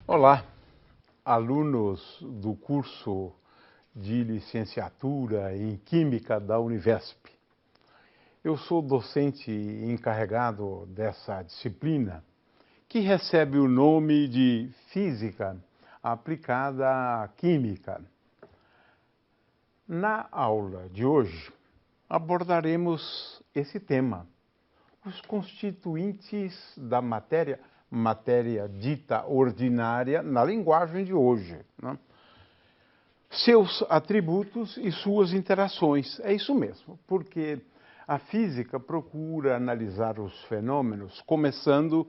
Olá, alunos do curso de licenciatura em Química da Univesp. Eu sou docente encarregado dessa disciplina, que recebe o nome de Física aplicada à Química. Na aula de hoje, abordaremos esse tema, os constituintes da matéria dita ordinária na linguagem de hoje, né? Seus atributos e suas interações. É isso mesmo, porque a física procura analisar os fenômenos começando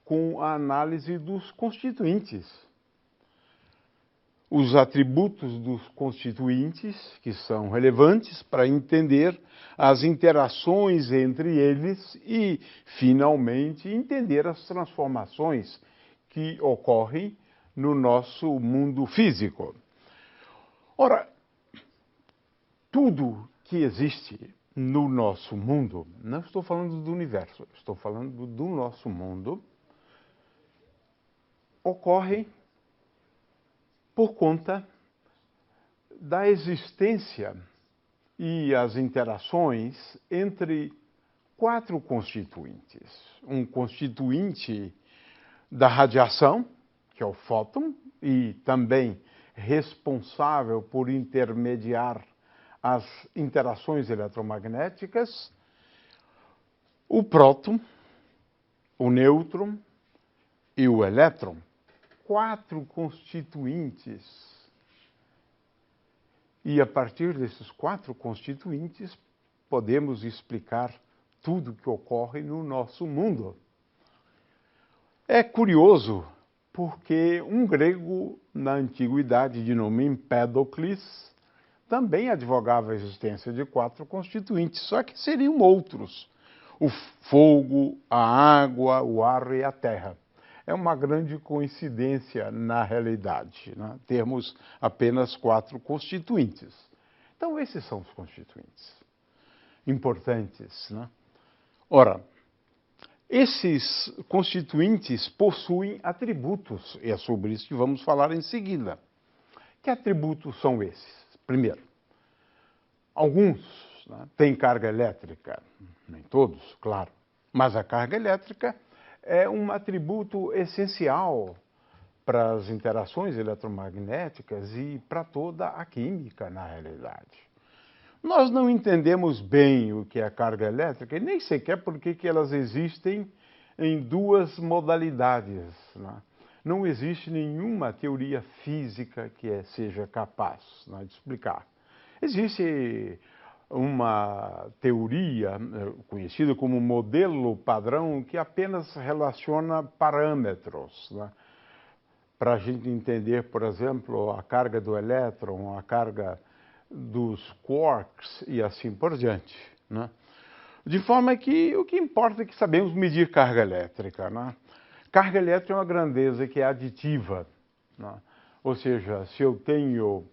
com a análise dos constituintes. Os atributos dos constituintes, que são relevantes para entender as interações entre eles e, finalmente, entender as transformações que ocorrem no nosso mundo físico. Ora, tudo que existe no nosso mundo, não estou falando do universo, estou falando do nosso mundo, ocorre por conta da existência e as interações entre quatro constituintes. Um constituinte da radiação, que é o fóton, e também responsável por intermediar as interações eletromagnéticas, o próton, o nêutron e o elétron. Quatro constituintes. E a partir desses quatro constituintes, podemos explicar tudo que ocorre no nosso mundo. É curioso porque um grego na antiguidade de nome Empédocles também advogava a existência de quatro constituintes, só que seriam outros: o fogo, a água, o ar e a terra. É uma grande coincidência na realidade, né? Termos apenas quatro constituintes. Então, esses são os constituintes importantes, né? Ora, esses constituintes possuem atributos, e é sobre isso que vamos falar em seguida. Que atributos são esses? Primeiro, alguns, né, têm carga elétrica, nem todos, claro, mas a carga elétrica é um atributo essencial para as interações eletromagnéticas e para toda a química, na realidade. Nós não entendemos bem o que é a carga elétrica e nem sequer por que elas existem em duas modalidades, né? Não existe nenhuma teoria física que seja capaz, né, de explicar. Existe uma teoria conhecida como modelo padrão que apenas relaciona parâmetros, né, para a gente entender, por exemplo, a carga do elétron, a carga dos quarks e assim por diante, né? De forma que o que importa é que sabemos medir carga elétrica, né? Carga elétrica é uma grandeza que é aditiva, né? Ou seja, se eu tenho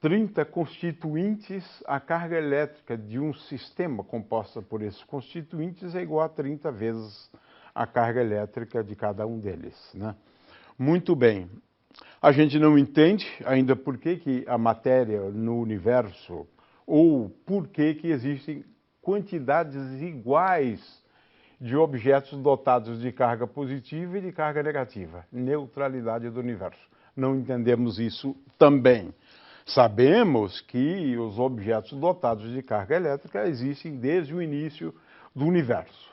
30 constituintes, a carga elétrica de um sistema composto por esses constituintes é igual a 30 vezes a carga elétrica de cada um deles, né? Muito bem. A gente não entende ainda por que a matéria no universo, ou por que existem quantidades iguais de objetos dotados de carga positiva e de carga negativa. Neutralidade do universo. Não entendemos isso também. Sabemos que os objetos dotados de carga elétrica existem desde o início do universo.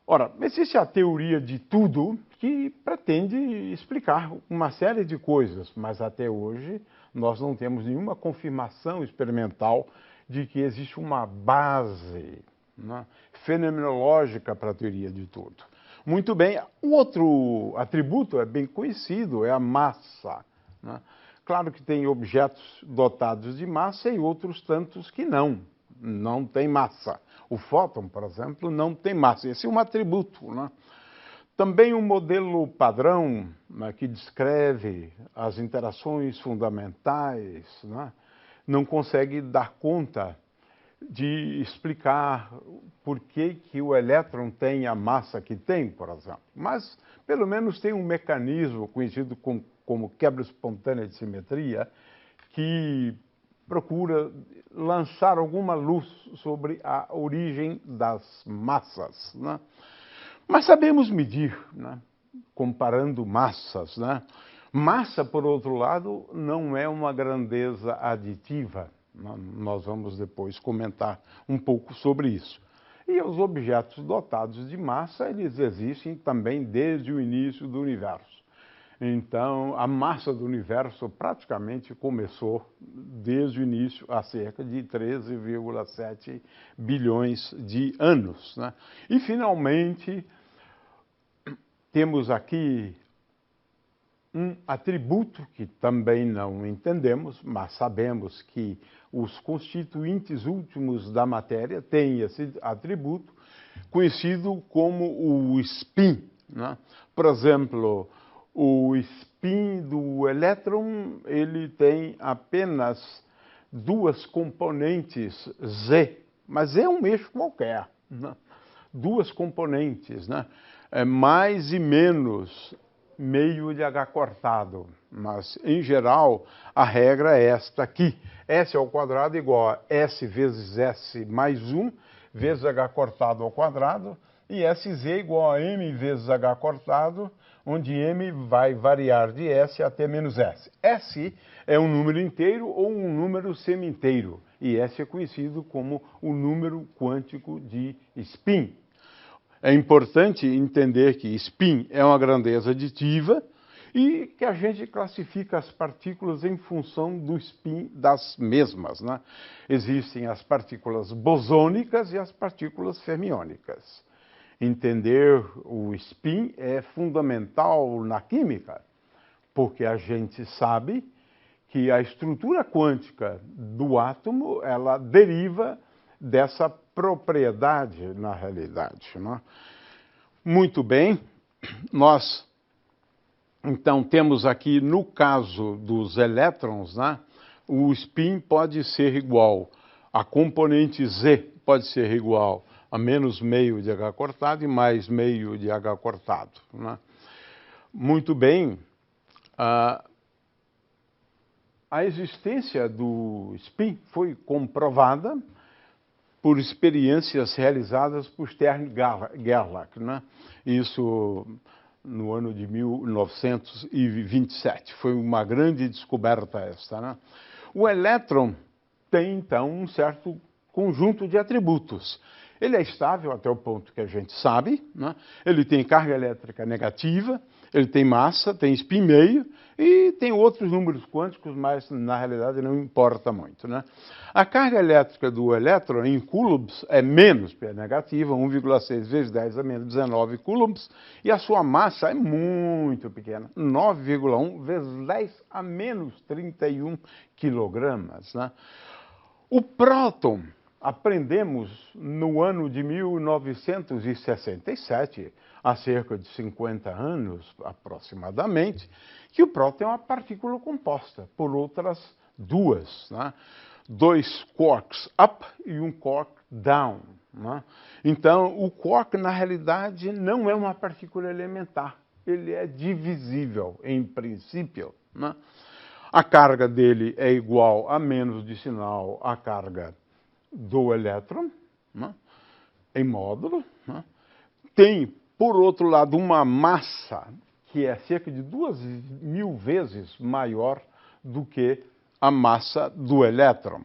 Ora, existe a teoria de tudo que pretende explicar uma série de coisas, mas até hoje nós não temos nenhuma confirmação experimental de que existe uma base, né, fenomenológica para a teoria de tudo. Muito bem, o outro atributo é bem conhecido, é a massa, né? Claro que tem objetos dotados de massa e outros tantos que não tem massa. O fóton, por exemplo, não tem massa. Esse é um atributo, né? Também um modelo padrão, né, que descreve as interações fundamentais, né, não consegue dar conta de explicar por que o elétron tem a massa que tem, por exemplo. Mas, pelo menos, tem um mecanismo conhecido como quebra espontânea de simetria que procura lançar alguma luz sobre a origem das massas, né? Mas sabemos medir, né? Comparando massas, né? Massa, por outro lado, não é uma grandeza aditiva. Nós vamos depois comentar um pouco sobre isso. E os objetos dotados de massa, eles existem também desde o início do universo. Então, a massa do universo praticamente começou desde o início há cerca de 13,7 bilhões de anos, né? E, finalmente, temos aqui um atributo que também não entendemos, mas sabemos que os constituintes últimos da matéria têm esse atributo, conhecido como o spin, né? Por exemplo, o spin do elétron, ele tem apenas duas componentes Z, mas é um eixo qualquer, né? Duas componentes, né? Mais e menos meio de H cortado, mas em geral a regra é esta aqui: S ao quadrado igual a S vezes S mais 1 vezes H cortado ao quadrado, e SZ igual a M vezes H cortado, onde M vai variar de S até menos S. S é um número inteiro ou um número semi-inteiro, e S é conhecido como o número quântico de spin. É importante entender que spin é uma grandeza aditiva e que a gente classifica as partículas em função do spin das mesmas, né? Existem as partículas bosônicas e as partículas fermiônicas. Entender o spin é fundamental na química, porque a gente sabe que a estrutura quântica do átomo, ela deriva dessa propriedade na realidade, né? Muito bem, nós então temos aqui no caso dos elétrons, né, o spin pode ser igual, a componente Z pode ser igual a menos meio de H cortado e mais meio de H cortado, né? Muito bem, a existência do spin foi comprovada por experiências realizadas por Stern Gerlach, né? Isso no ano de 1927. Foi uma grande descoberta esta, né? O elétron tem, então, um certo conjunto de atributos. Ele é estável até o ponto que a gente sabe, né? Ele tem carga elétrica negativa, ele tem massa, tem spin meio e tem outros números quânticos, mas na realidade não importa muito, né? A carga elétrica do elétron em coulombs é menos, porque é negativa, 1,6 vezes 10 a menos 19 coulombs, e a sua massa é muito pequena, 9,1 vezes 10 a menos 31 quilogramas, né? O próton, aprendemos no ano de 1967, há cerca de 50 anos aproximadamente, que o próton é uma partícula composta por outras duas, né? Dois quarks up e um quark down, né? Então, o quark, na realidade, não é uma partícula elementar. Ele é divisível, em princípio, né? A carga dele é igual a menos de sinal a carga do elétron, né, em módulo, né? Tem, por outro lado, uma massa que é cerca de 2.000 vezes maior do que a massa do elétron.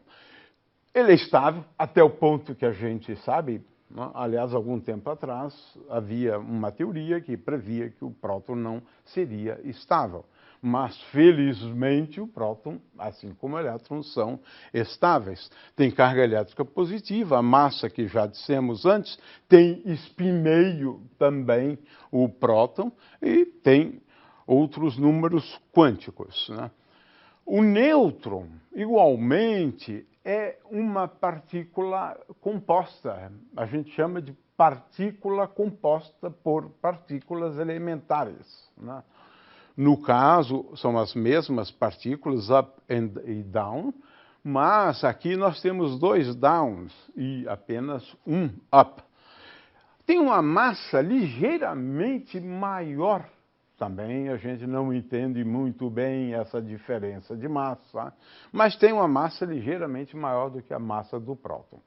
Ele é estável até o ponto que a gente sabe, né? Aliás, algum tempo atrás havia uma teoria que previa que o próton não seria estável. Mas, felizmente, o próton, assim como o elétron, são estáveis. Tem carga elétrica positiva, a massa que já dissemos antes, tem spin meio também o próton e tem outros números quânticos, né? O nêutron, igualmente, é uma partícula composta. A gente chama de partícula composta por partículas elementares, né? No caso, são as mesmas partículas up e down, Mas aqui nós temos 2 downs e apenas um up. Tem uma massa ligeiramente maior. Também a gente não entende muito bem essa diferença de massa, mas tem uma massa ligeiramente maior do que a massa do próton.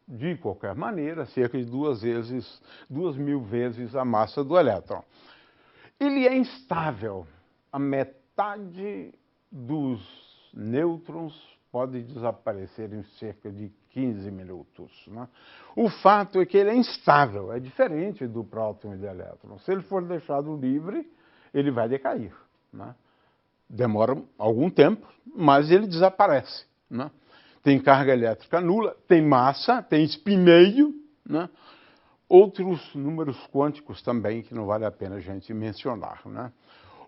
De qualquer maneira, cerca de 2.000 vezes a massa do elétron. Ele é instável. A metade dos nêutrons pode desaparecer em cerca de 15 minutos. Né? O fato é que ele é instável, é diferente do próton e do elétron. Se ele for deixado livre, ele vai decair. Né? Demora algum tempo, mas ele desaparece. Né? Tem carga elétrica nula, tem massa, tem espineio, né? Outros números quânticos também que não vale a pena a gente mencionar. Né?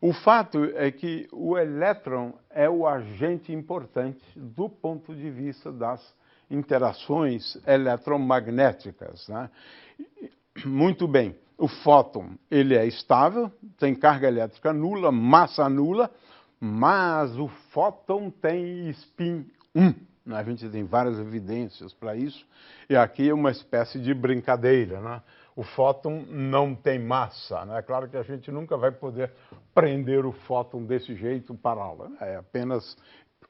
O fato é que o elétron é o agente importante do ponto de vista das interações eletromagnéticas. Né? Muito bem, o fóton ele é estável, tem carga elétrica nula, massa nula, mas o fóton tem spin 1. A gente tem várias evidências para isso, e aqui é uma espécie de brincadeira. Né? O fóton não tem massa. Né? É claro que a gente nunca vai poder prender o fóton desse jeito para aula. É apenas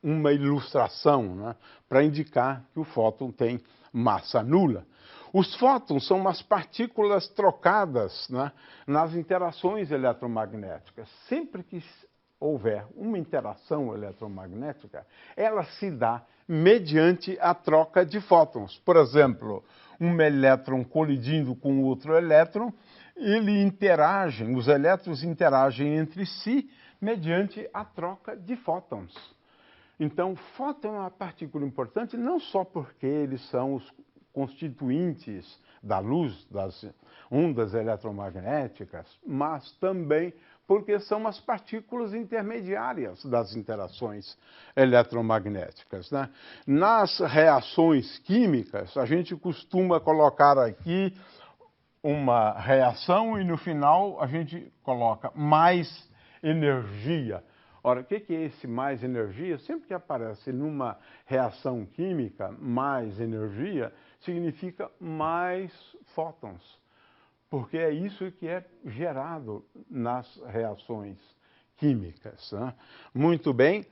uma ilustração, né? Para indicar que o fóton tem massa nula. Os fótons são umas partículas trocadas, né, nas interações eletromagnéticas. Sempre que houver uma interação eletromagnética, ela se dá mediante a troca de fótons. Por exemplo, um elétron colidindo com outro elétron, os elétrons interagem entre si mediante a troca de fótons. Então, fóton é uma partícula importante não só porque eles são os constituintes da luz, das ondas eletromagnéticas, mas também porque são as partículas intermediárias das interações eletromagnéticas. Né? Nas reações químicas, a gente costuma colocar aqui uma reação e no final a gente coloca mais energia. Ora, o que é esse mais energia? Sempre que aparece numa reação química mais energia, significa mais fótons, porque é isso que é gerado nas reações químicas. Né? Muito bem.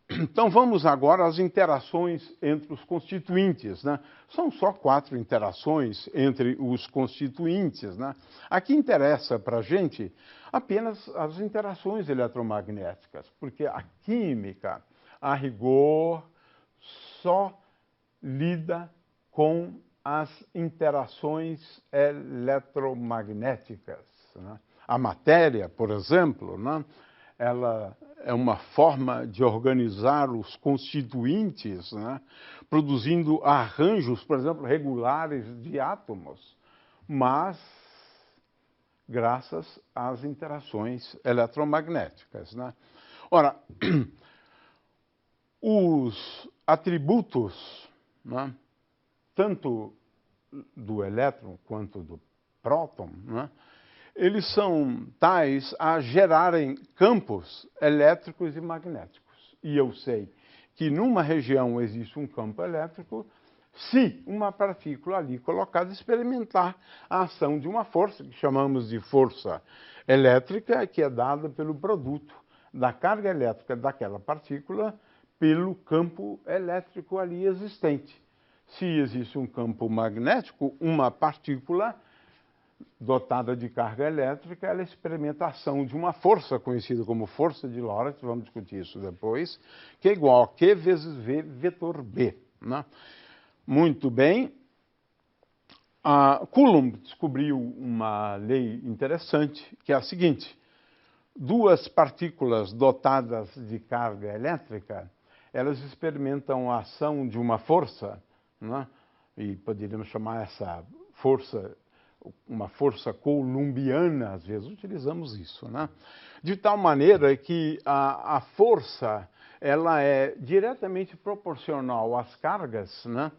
Então vamos agora às interações entre os constituintes. Né? São só 4 interações entre os constituintes. Né? Aqui interessa para a gente apenas as interações eletromagnéticas, porque a química, a rigor, só lida com as interações eletromagnéticas. Né? A matéria, por exemplo, né? Ela é uma forma de organizar os constituintes, né? Produzindo arranjos, por exemplo, regulares de átomos, mas graças às interações eletromagnéticas. Né? Ora, os atributos, né, tanto do elétron quanto do próton, né, eles são tais a gerarem campos elétricos e magnéticos. E eu sei que numa região existe um campo elétrico se uma partícula ali colocada experimentar a ação de uma força, que chamamos de força elétrica, que é dada pelo produto da carga elétrica daquela partícula pelo campo elétrico ali existente. Se existe um campo magnético, uma partícula dotada de carga elétrica, ela experimenta a ação de uma força conhecida como força de Lorentz, vamos discutir isso depois, que é igual a Q vezes V vetor B. Né? Muito bem. Coulomb descobriu uma lei interessante, que é a seguinte: 2 partículas dotadas de carga elétrica, elas experimentam a ação de uma força, né? E poderíamos chamar essa força uma força coulombiana, às vezes utilizamos isso, né? De tal maneira que a força ela é diretamente proporcional às cargas, né?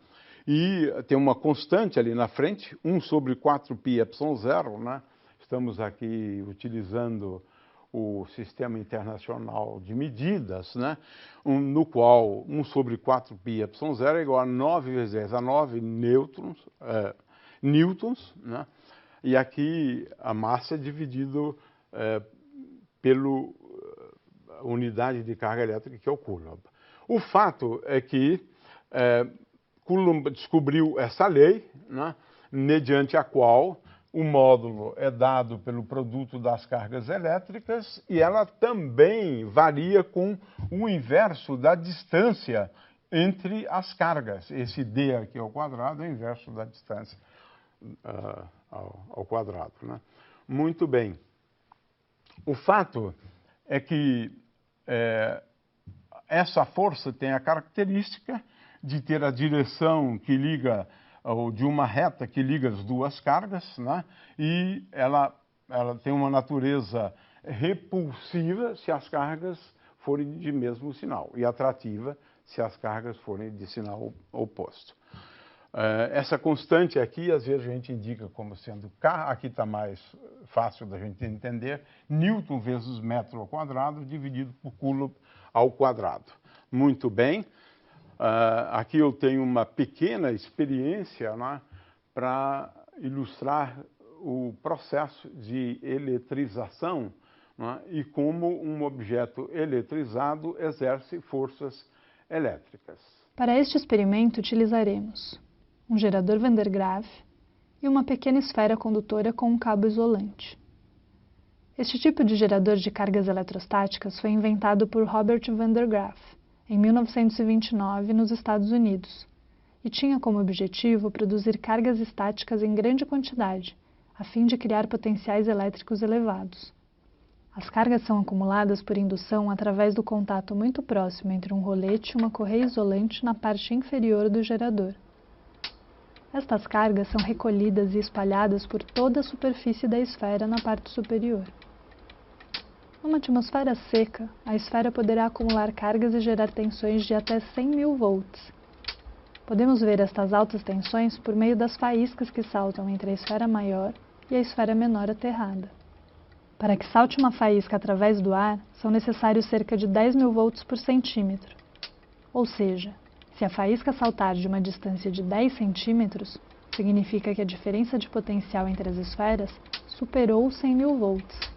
E tem uma constante ali na frente, 1 sobre 4πε0, né? Estamos aqui utilizando o Sistema Internacional de Medidas, né, no qual 1 sobre 4 πy0 é igual a 9 vezes 10 a 9 newtons, né, e aqui a massa é dividido pela unidade de carga elétrica, que é o Coulomb. O fato é que Coulomb descobriu essa lei, né, mediante a qual o módulo é dado pelo produto das cargas elétricas e ela também varia com o inverso da distância entre as cargas. Esse d aqui ao quadrado é o inverso da distância ao quadrado, né? Muito bem. O fato é que essa força tem a característica de ter a direção que liga, ou de uma reta que liga as duas cargas, né? E ela tem uma natureza repulsiva se as cargas forem de mesmo sinal e atrativa se as cargas forem de sinal oposto. Essa constante aqui, às vezes a gente indica como sendo K, aqui está mais fácil da gente entender, Newton vezes metro ao quadrado dividido por Coulomb ao quadrado. Muito bem. Aqui eu tenho uma pequena experiência, né, para ilustrar o processo de eletrização, né, e como um objeto eletrizado exerce forças elétricas. Para este experimento utilizaremos um gerador Van der Graaf e uma pequena esfera condutora com um cabo isolante. Este tipo de gerador de cargas eletrostáticas foi inventado por Robert Van der Graaf em 1929 nos Estados Unidos e tinha como objetivo produzir cargas estáticas em grande quantidade, a fim de criar potenciais elétricos elevados. As cargas são acumuladas por indução através do contato muito próximo entre um rolete e uma correia isolante na parte inferior do gerador. Estas cargas são recolhidas e espalhadas por toda a superfície da esfera na parte superior. Numa atmosfera seca, a esfera poderá acumular cargas e gerar tensões de até 100.000 volts. Podemos ver estas altas tensões por meio das faíscas que saltam entre a esfera maior e a esfera menor aterrada. Para que salte uma faísca através do ar, são necessários cerca de 10.000 volts por centímetro. Ou seja, se a faísca saltar de uma distância de 10 centímetros, significa que a diferença de potencial entre as esferas superou os 100.000 volts.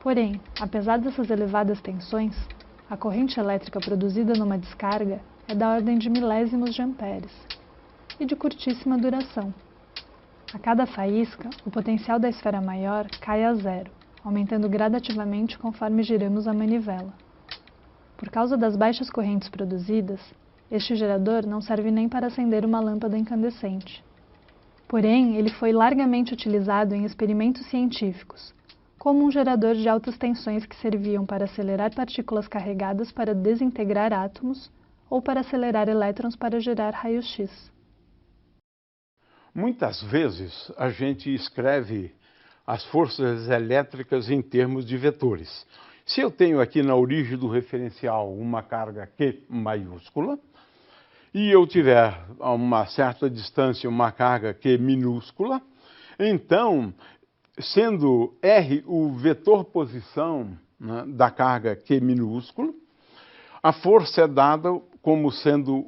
Porém, apesar dessas elevadas tensões, a corrente elétrica produzida numa descarga é da ordem de milésimos de amperes e de curtíssima duração. A cada faísca, o potencial da esfera maior cai a zero, aumentando gradativamente conforme giramos a manivela. Por causa das baixas correntes produzidas, este gerador não serve nem para acender uma lâmpada incandescente. Porém, ele foi largamente utilizado em experimentos científicos, como um gerador de altas tensões que serviam para acelerar partículas carregadas para desintegrar átomos ou para acelerar elétrons para gerar raios-x. Muitas vezes a gente escreve as forças elétricas em termos de vetores. Se eu tenho aqui na origem do referencial uma carga Q maiúscula, e eu tiver a uma certa distância uma carga Q minúscula, então, sendo R o vetor posição, né, da carga Q minúscula, a força é dada como sendo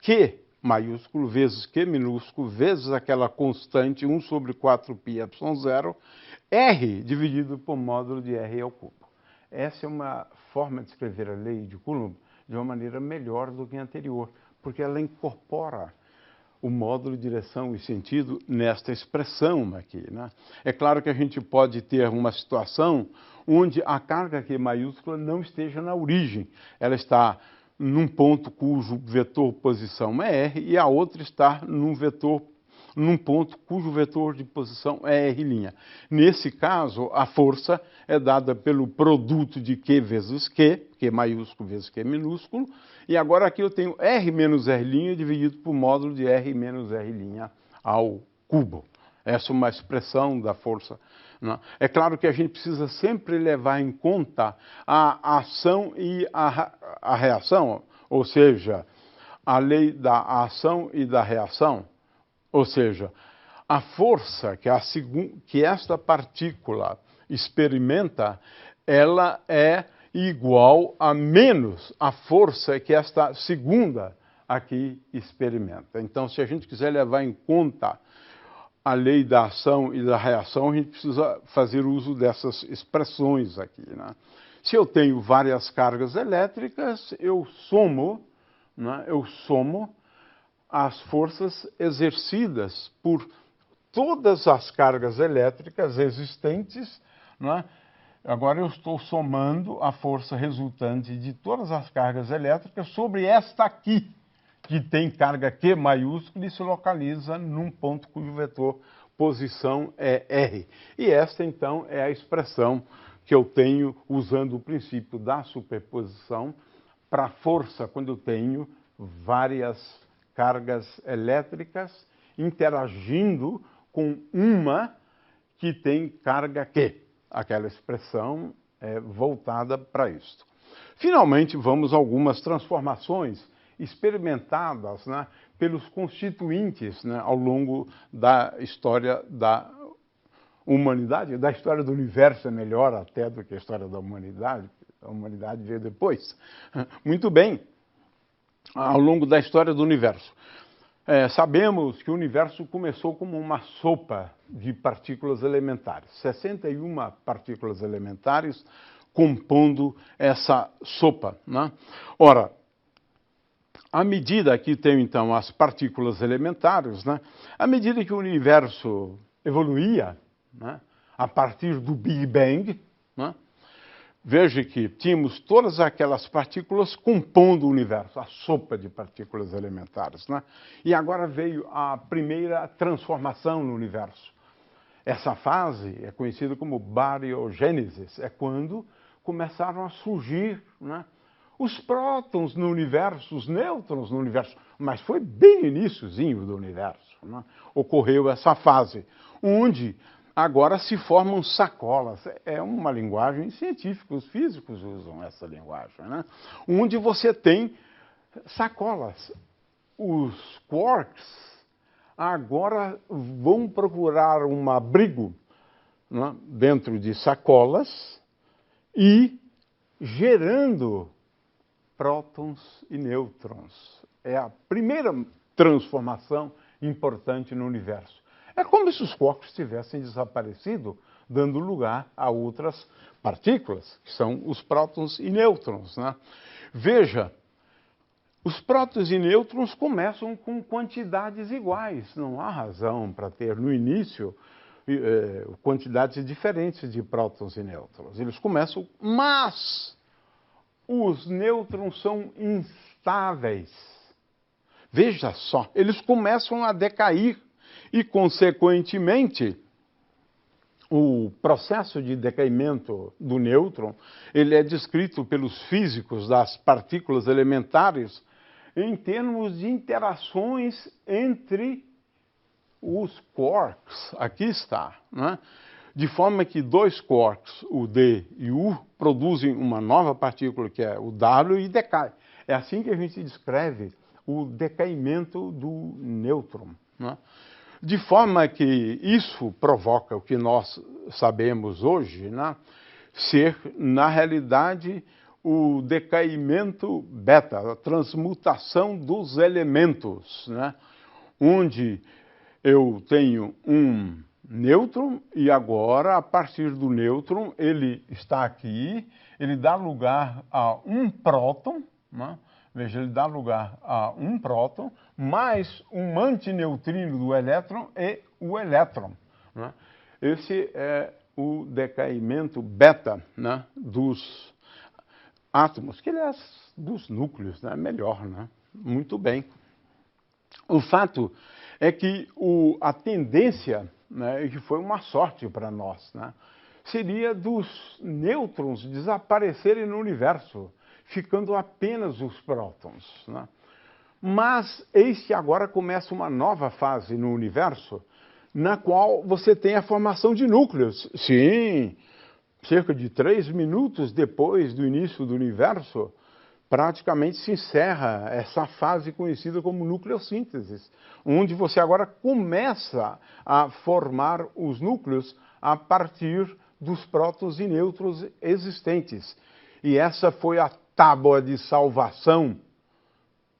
Q maiúsculo vezes Q minúsculo vezes aquela constante 1 sobre 4 πε0, R dividido por módulo de R ao cubo. Essa é uma forma de escrever a lei de Coulomb de uma maneira melhor do que a anterior, porque ela incorpora o módulo, direção e sentido nesta expressão aqui, né? É claro que a gente pode ter uma situação onde a carga Q maiúscula não esteja na origem. Ela está num ponto cujo vetor posição é R e a outra está num ponto cujo vetor de posição é R'. Nesse caso, a força é dada pelo produto de Q vezes Q, Q maiúsculo vezes Q minúsculo, e agora aqui eu tenho R menos R' dividido por módulo de R menos R' ao cubo. Essa é uma expressão da força. É claro que a gente precisa sempre levar em conta a ação e a reação, ou seja, a lei da ação e da reação. Ou seja, a força que esta partícula experimenta, ela é igual a menos a força que esta segunda aqui experimenta. Então, se a gente quiser levar em conta a lei da ação e da reação, a gente precisa fazer uso dessas expressões aqui, né? Se eu tenho várias cargas elétricas, eu somo as forças exercidas por todas as cargas elétricas existentes, né? Agora eu estou somando a força resultante de todas as cargas elétricas sobre esta aqui, que tem carga Q maiúscula e se localiza num ponto cujo vetor posição é R. E esta, então, é a expressão que eu tenho usando o princípio da superposição para a força, quando eu tenho várias cargas elétricas interagindo com uma que tem carga Q. Aquela expressão é voltada para isto. Finalmente, vamos a algumas transformações experimentadas, né, pelos constituintes, né, ao longo da história da humanidade, da história do universo é melhor até do que a história da humanidade. A humanidade veio depois. Muito bem, ao longo da história do universo. Sabemos que o universo começou como uma sopa de partículas elementares. 61 partículas elementares compondo essa sopa, né? Ora, à medida que tem, então, as partículas elementares, né, à medida que o universo evoluía, né, a partir do Big Bang, né, veja que tínhamos todas aquelas partículas compondo o universo, a sopa de partículas elementares, né? E agora veio a primeira transformação no universo. Essa fase é conhecida como bariogênese, é quando começaram a surgir, né, os prótons no universo, os nêutrons no universo, mas foi bem iniciozinho do universo, né? Ocorreu essa fase, onde agora se formam sacolas. É uma linguagem científica, os físicos usam essa linguagem, né? Onde você tem sacolas. Os quarks agora vão procurar um abrigo, né, dentro de sacolas e gerando prótons e nêutrons. É a primeira transformação importante no universo. É como se os quarks tivessem desaparecido, dando lugar a outras partículas, que são os prótons e nêutrons, né? Veja, os prótons e nêutrons começam com quantidades iguais. Não há razão para ter no início quantidades diferentes de prótons e nêutrons. Eles começam, mas os nêutrons são instáveis. Veja só, eles começam a decair e, consequentemente, o processo de decaimento do nêutron, ele é descrito pelos físicos das partículas elementares em termos de interações entre os quarks. Aqui está, né? De forma que dois quarks, o D e o U, produzem uma nova partícula, que é o W, e decai. É assim que a gente descreve o decaimento do nêutron, né? De forma que isso provoca o que nós sabemos hoje, né, ser, na realidade, o decaimento beta, a transmutação dos elementos, né, onde eu tenho um nêutron e agora, a partir do nêutron, ele está aqui, ele dá lugar a um próton, né? Veja, ele dá lugar a um próton, mais um antineutrino do elétron e o elétron, né? Esse é o decaimento beta, né, dos átomos, que aliás, dos núcleos, né, melhor, né? Muito bem. O fato é que a tendência, né, que foi uma sorte para nós, né, seria dos nêutrons desaparecerem no universo, ficando apenas os prótons, né? Mas eis que agora começa uma nova fase no universo, na qual você tem a formação de núcleos. Sim, cerca de 3 minutos depois do início do universo, praticamente se encerra essa fase conhecida como nucleossíntese, onde você agora começa a formar os núcleos a partir dos prótons e nêutrons existentes. E essa foi a tábua de salvação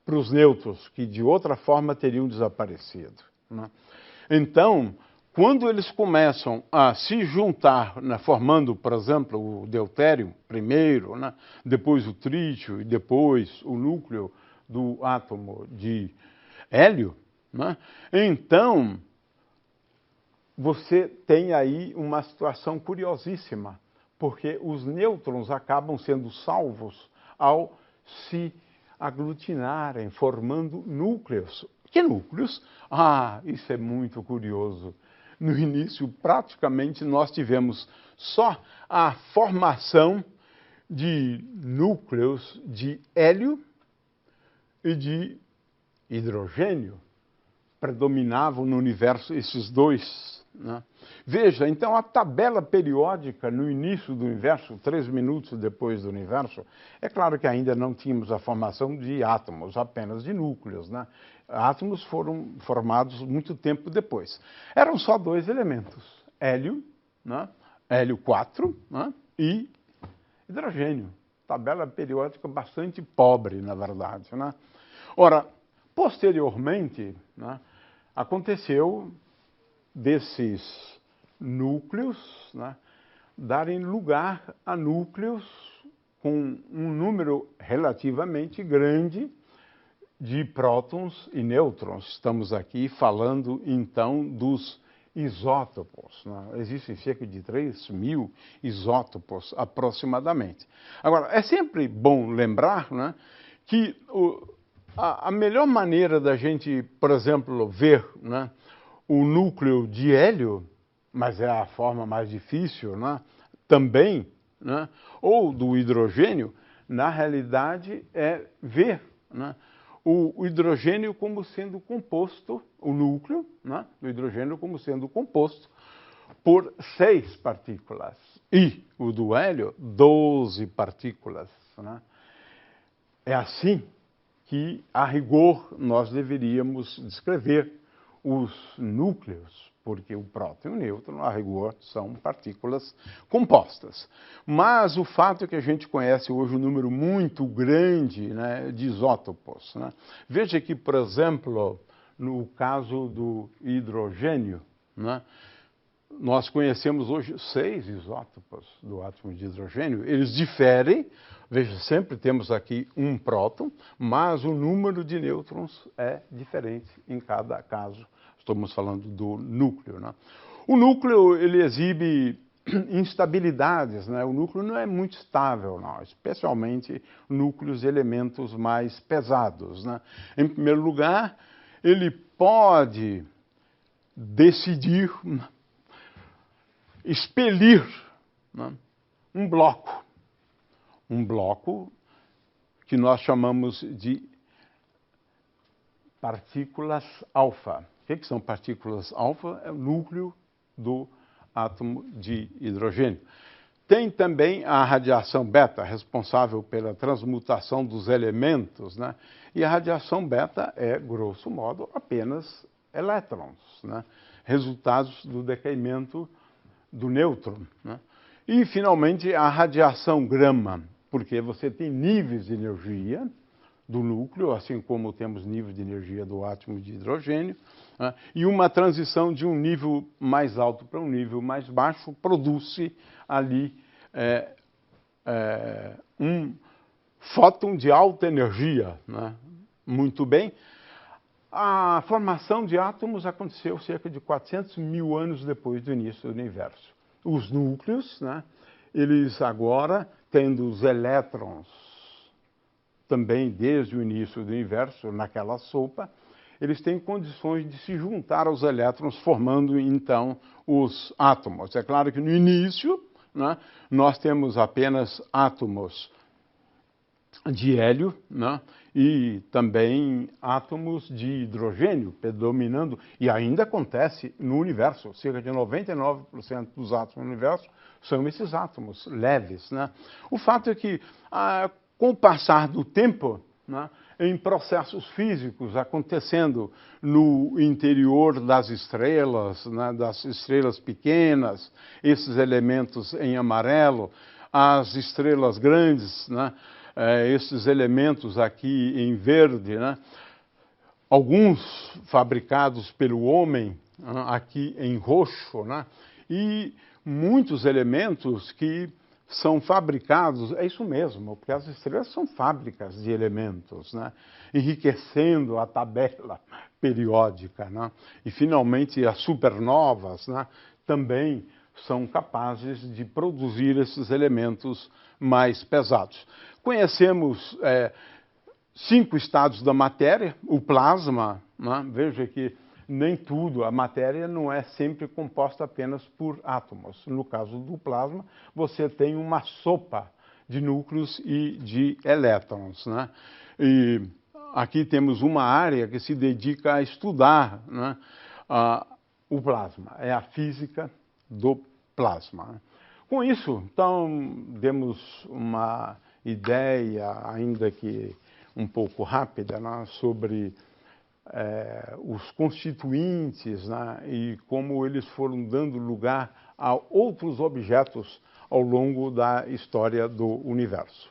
para os nêutrons, que de outra forma teriam desaparecido, né? Então, quando eles começam a se juntar, né, formando, por exemplo, o deutério primeiro, né, depois o trítio e depois o núcleo do átomo de hélio, né, então você tem aí uma situação curiosíssima, porque os nêutrons acabam sendo salvos ao se aglutinarem, formando núcleos. Que núcleos? Ah, isso é muito curioso. No início, praticamente, nós tivemos só a formação de núcleos de hélio e de hidrogênio. Predominavam no universo esses dois, né? Veja, então, a tabela periódica no início do universo, 3 minutos depois do universo, é claro que ainda não tínhamos a formação de átomos, apenas de núcleos, né? Átomos foram formados muito tempo depois. Eram só 2 elementos, hélio, né? Hélio 4, né? E hidrogênio. Tabela periódica bastante pobre, na verdade, né? Ora, posteriormente, né, aconteceu desses núcleos, né, darem lugar a núcleos com um número relativamente grande de prótons e nêutrons. Estamos aqui falando, então, dos isótopos, né? Existem cerca de 3.000 isótopos, aproximadamente. Agora, é sempre bom lembrar, né, que a melhor maneira da gente, por exemplo, ver, né, o núcleo de hélio, mas é a forma mais difícil, né, também, né, ou do hidrogênio, na realidade é ver, né, o hidrogênio como sendo composto, o núcleo, né, do hidrogênio como sendo composto por 6 partículas e o do hélio 12 partículas, né? É assim que, a rigor, nós deveríamos descrever os núcleos, porque o próton e o nêutron, a rigor, são partículas compostas. Mas o fato é que a gente conhece hoje um número muito grande, né, de isótopos, né? Veja que, por exemplo, no caso do hidrogênio, né, nós conhecemos hoje 6 isótopos do átomo de hidrogênio. Eles diferem, veja, sempre temos aqui um próton, mas o número de nêutrons é diferente em cada caso. Estamos falando do núcleo, né? O núcleo, ele exibe instabilidades, né? O núcleo não é muito estável, não, especialmente núcleos de elementos mais pesados, né? Em primeiro lugar, ele pode decidir expelir, né, um bloco que nós chamamos de partículas alfa. O que são partículas alfa? É o núcleo do átomo de hidrogênio. Tem também a radiação beta, responsável pela transmutação dos elementos, né? E a radiação beta é, grosso modo, apenas elétrons, né, resultados do decaimento do nêutron, né? E, finalmente, a radiação gama, porque você tem níveis de energia do núcleo, assim como temos níveis de energia do átomo de hidrogênio, né? E uma transição de um nível mais alto para um nível mais baixo produz-se ali um fóton de alta energia, né? Muito bem. A formação de átomos aconteceu cerca de 400 mil anos depois do início do universo. Os núcleos, né, eles agora, tendo os elétrons também desde o início do universo, naquela sopa, eles têm condições de se juntar aos elétrons, formando então os átomos. É claro que no início, né, nós temos apenas átomos de hélio, né, e também átomos de hidrogênio predominando, e ainda acontece no universo, cerca de 99% dos átomos no universo são esses átomos leves, né? O fato é que, com o passar do tempo, né, em processos físicos acontecendo no interior das estrelas, né, das estrelas pequenas, esses elementos em amarelo, as estrelas grandes, né, esses elementos aqui em verde, né, alguns fabricados pelo homem, aqui em roxo, né, e muitos elementos que são fabricados, é isso mesmo, porque as estrelas são fábricas de elementos, né? Enriquecendo a tabela periódica, né? E finalmente as supernovas, né, também são capazes de produzir esses elementos mais pesados. Conhecemos 5 estados da matéria, o plasma, né? Veja que nem tudo, a matéria não é sempre composta apenas por átomos. No caso do plasma, você tem uma sopa de núcleos e de elétrons, né? E aqui temos uma área que se dedica a estudar, né, o plasma, é a física do plasma. Com isso, então, demos uma ideia, ainda que um pouco rápida, né, sobre os constituintes, né, e como eles foram dando lugar a outros objetos ao longo da história do universo.